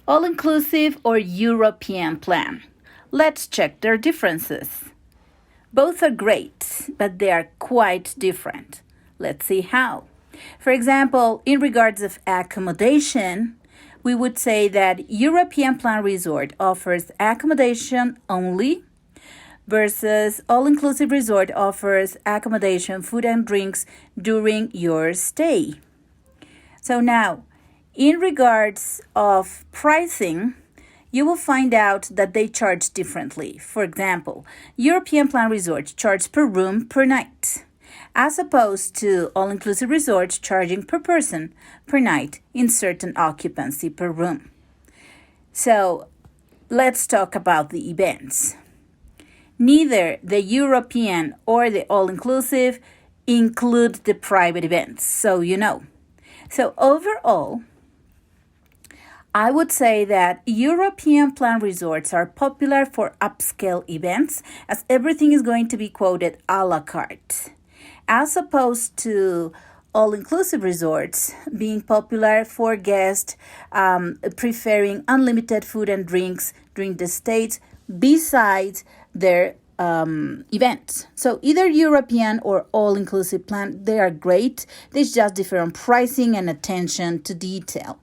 All-inclusive or European plan? Let's check their differences. Both are great, but they are quite different. Let's see how. For example, in regards of accommodation, we would say that European Plan Resort offers accommodation only versus All-Inclusive Resort offers accommodation, food and drinks during your stay. So now, in regards of pricing, you will find out that they charge differently. For example, European Plan Resorts charge per room per night, as opposed to All-Inclusive Resorts charging per person per night in certain occupancy per room. So let's talk about the events. Neither the European or the All-Inclusive include the private events, so you know. So overall, I would say that European Plan Resorts are popular for upscale events, as everything is going to be quoted a la carte, as opposed to All-Inclusive Resorts being popular for guests preferring unlimited food and drinks during the stays besides their events. So either European or All-Inclusive plan, they are great. They just differ on pricing and attention to detail.